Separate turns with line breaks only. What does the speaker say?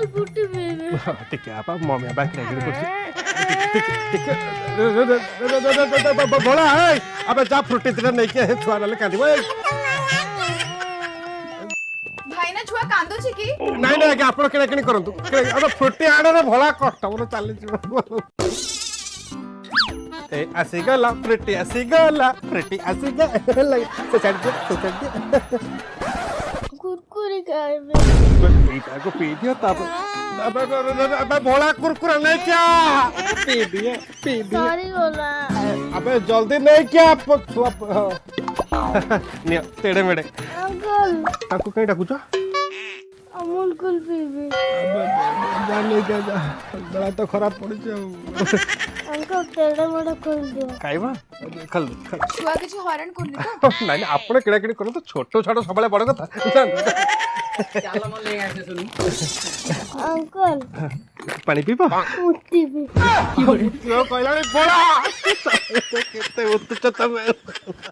uncle फुटी baby
टिके आपा मम्मी बाकी रेडी करछ बोला है अबे जा फ्रूटी तेरा नहीं के छुआ ले कांदिबो
भाई ना छुआ कांदो छी की
नहीं नहीं आगे आपण केना केनी करंतु अबे फ्रूटी आडे रे भला कष्ट मोर चली जीव ए आसी गला फ्रूटी आसी गला तो चढ़
कुरकुरी खाइबे
पीटा को पी दिया तब अबे भोला कुरकुरा नहीं क्या पी दिया
सॉरी बोला
अबे जल्दी नहीं क्या छुआ तेड़े मेड़े
अंकल
ताको कहीं डाकुछ
अमूल कुल पीबे
जाने जा बड़ा तो खराब पड़ जाऊ
अंकल तेरे बड़ा खोल दियो
खाइबा खल
छुआ के हरण करनी तो
नहीं आपण केड़ा केड़ी करो तो छोटो छोटो सबले बड़ कथा
चल मन ले आसे सुनु
अंकल
पानी पीबा
मुट्ठी भी
क्यों कहला बोला केते उत्तच तमे